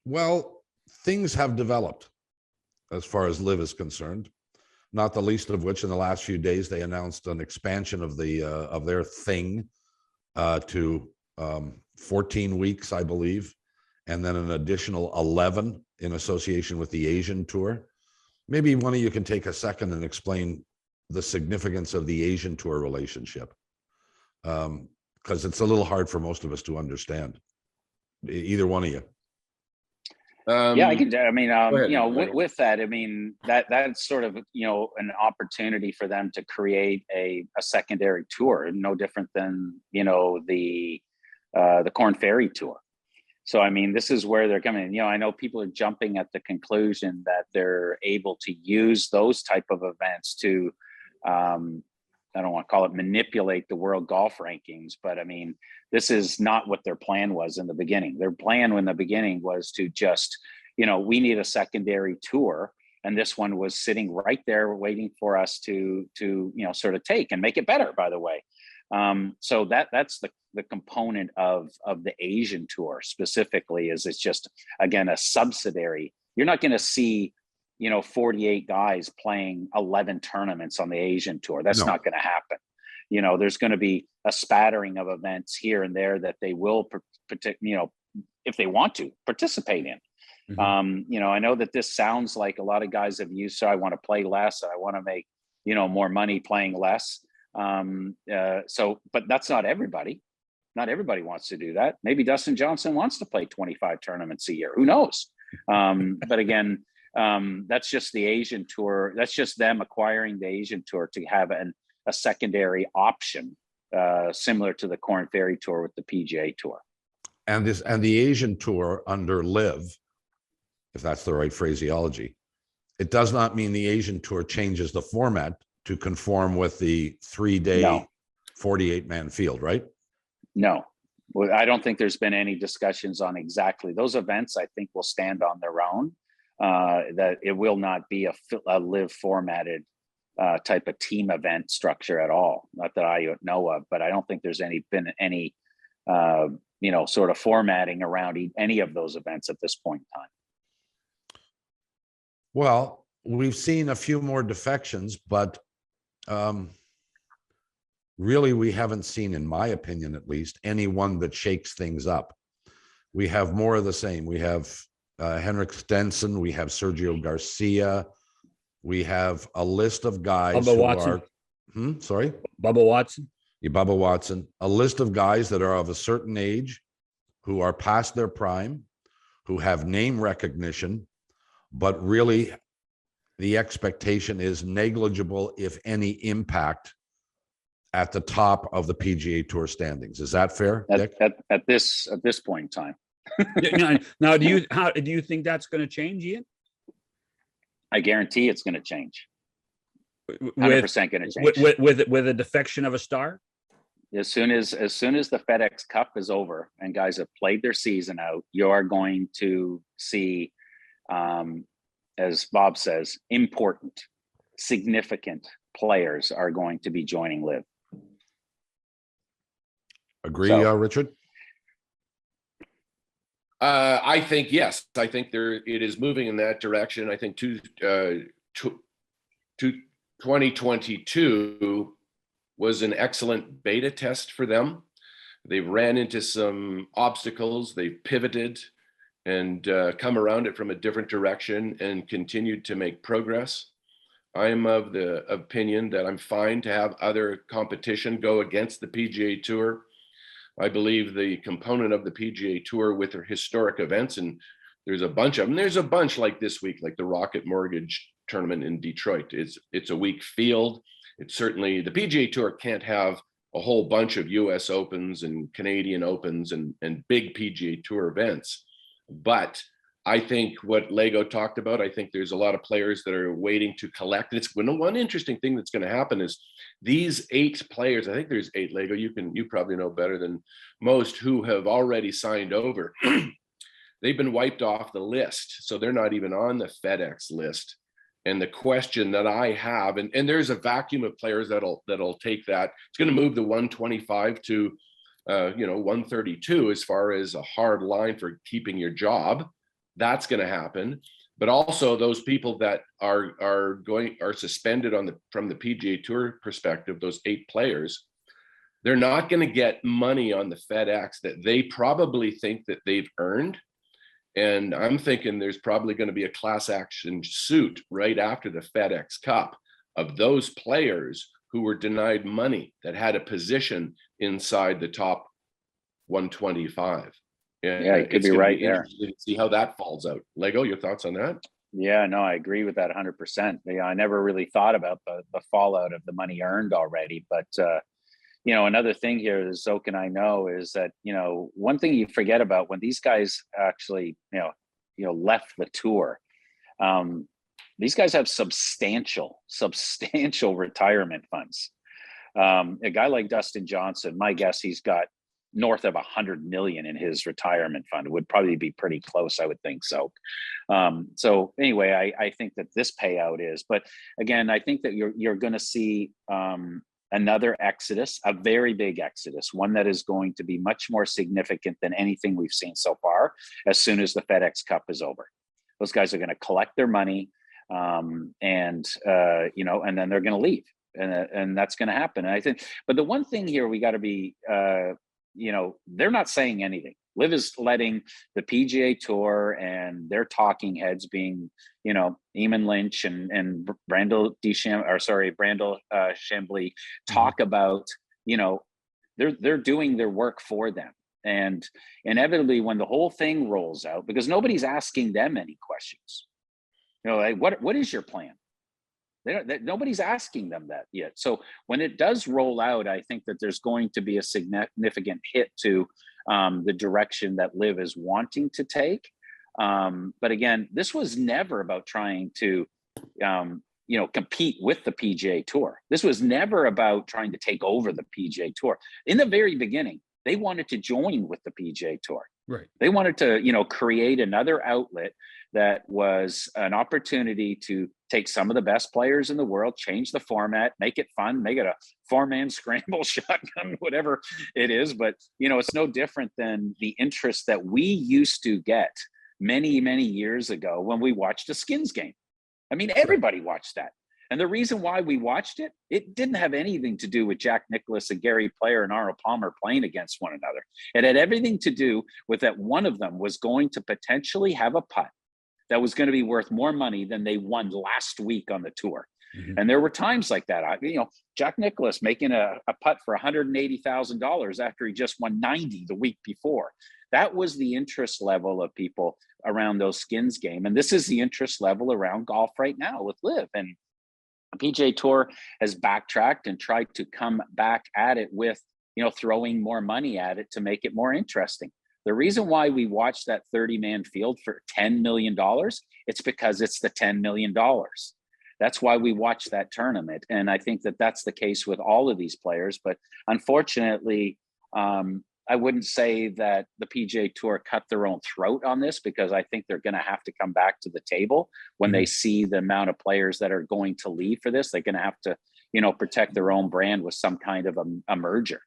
Well, things have developed as far as LIV is concerned, not the least of which in the last few days they announced an expansion of their thing to 14 weeks, I believe, and then an additional 11 in association with the Asian Tour. Maybe one of you can take a second and explain the significance of the Asian Tour relationship, because it's a little hard for most of us to understand. Either one of you. Yeah, I could. I mean, with that, I mean that's sort of an opportunity for them to create a secondary tour, no different than the Corn Ferry Tour. So I mean, this is where they're coming. I know people are jumping at the conclusion that they're able to use those type of events to, I don't want to call it manipulate the world golf rankings, but I mean, this is not what their plan was in the beginning. Their plan in the beginning was to just, we need a secondary tour. And this one was sitting right there waiting for us to sort of take and make it better, by the way. So that's the component of the Asian Tour specifically, is it's just, again, a subsidiary. You're not going to see 48 guys playing 11 tournaments on the Asian Tour. That's not going to happen. There's going to be a spattering of events here and there that they will, if they want to participate in. Mm-hmm. I know that this sounds like a lot of guys have used, so I want to play less. I want to make, more money playing less. But that's not everybody. Not everybody wants to do that. Maybe Dustin Johnson wants to play 25 tournaments a year. Who knows? But again, that's just the Asian Tour. That's just them acquiring the Asian Tour to have a secondary option, similar to the Corn Ferry Tour with the PGA Tour. And the Asian Tour under LIV, if that's the right phraseology, it does not mean the Asian Tour changes the format to conform with the 3-day 48-man field, right? No. Well, I don't think there's been any discussions on exactly those events. I think will stand on their own. That it will not be a LIV formatted type of team event structure at all. Not that I know of, but I don't think there's been any sort of formatting around any of those events at this point in time. Well, we've seen a few more defections, but really we haven't seen, in my opinion at least, anyone that shakes things up. We have more of the same. We have Henrik Stenson, we have Sergio Garcia, we have a list of guys Bubba Watson. Sorry? Bubba Watson. Yeah, Bubba Watson. A list of guys that are of a certain age, who are past their prime, who have name recognition, but really the expectation is negligible, if any, impact at the top of the PGA Tour standings. Is that fair, Dick? At this point in time. Now, do you think that's going to change, Ian? I guarantee it's going to change. 100% going to change. With a defection of a star? As soon as the FedEx Cup is over and guys have played their season out, you are going to see, as Bob says, important, significant players are going to be joining LIV. Agree, Richard? I think yes. I think it is moving in that direction. I think 2022 was an excellent beta test for them. They ran into some obstacles. They pivoted and come around it from a different direction and continued to make progress. I am of the opinion that I'm fine to have other competition go against the PGA Tour. I believe the component of the PGA Tour with their historic events, and there's a bunch of them. There's a bunch like this week, like the Rocket Mortgage Tournament in Detroit. It's a weak field. It's certainly, the PGA Tour can't have a whole bunch of US Opens and Canadian Opens and big PGA Tour events. But I think what Lego talked about, I think there's a lot of players that are waiting to collect. It's one interesting thing that's going to happen is these 8 players, I think there's 8, Lego, you probably know better than most, who have already signed over. They've been wiped off the list. So they're not even on the FedEx list. And the question that I have, and there's a vacuum of players that'll take that. It's going to move the 125 to 132 as far as a hard line for keeping your job. That's going to happen. But also those people that are suspended from the PGA Tour perspective, those 8 players, they're not going to get money on the FedEx that they probably think that they've earned. And I'm thinking there's probably going to be a class action suit right after the FedEx Cup of those players who were denied money that had a position inside the top 125. And yeah, you could be right there. To see how that falls out. Lego, your thoughts on that? Yeah, no, I agree with that 100%. Yeah, I never really thought about the fallout of the money earned already, but you know, another thing here that Zoke and I know is that, you know, one thing you forget about when these guys actually, you know, left the tour, these guys have substantial retirement funds. A guy like Dustin Johnson, my guess, he's got north of 100 million in his retirement fund. It would probably be pretty close, I would think so. So anyway, I think that this payout is, but again, I think that you're going to see another exodus, a very big exodus, one that is going to be much more significant than anything we've seen so far. As soon as the FedEx Cup is over, those guys are going to collect their money, and you know, and then they're going to leave, and that's going to happen. And I think, but the one thing here we got to be, you know, they're not saying anything. LIV is letting the PGA Tour and their talking heads, being, you know, Eamon Lynch and Brandel Chambly, talk about, you know, they're doing their work for them. And inevitably, when the whole thing rolls out, because nobody's asking them any questions, you know, like, what is your plan? Nobody's asking them that yet. So when it does roll out, I think that there's going to be a significant hit to the direction that LIV is wanting to take. But again, this was never about trying to, you know, compete with the PGA Tour. This was never about trying to take over the PGA Tour. In the very beginning, they wanted to join with the PGA Tour. Right. They wanted to, you know, create another outlet that was an opportunity to take some of the best players in the world, change the format, make it fun, make it a 4-man scramble shotgun, whatever it is. But, you know, it's no different than the interest that we used to get many, many years ago when we watched a Skins game. I mean, everybody watched that. And the reason why we watched it, it didn't have anything to do with Jack Nicklaus and Gary Player and Arnold Palmer playing against one another. It had everything to do with that one of them was going to potentially have a putt that was going to be worth more money than they won last week on the tour. Mm-hmm. And there were times like that. You know, Jack Nicklaus making a putt for $180,000 after he just won 90 the week before. That was the interest level of people around those Skins game. And this is the interest level around golf right now with LIV. And the PGA Tour has backtracked and tried to come back at it with, you know, throwing more money at it to make it more interesting. The reason why we watched that 30-man field for $10 million, it's because it's the $10 million. That's why we watch that tournament. And I think that that's the case with all of these players. But unfortunately, I wouldn't say that the PGA Tour cut their own throat on this, because I think they're going to have to come back to the table when they see the amount of players that are going to leave for this. They're going to have to, you know, protect their own brand with some kind of a merger.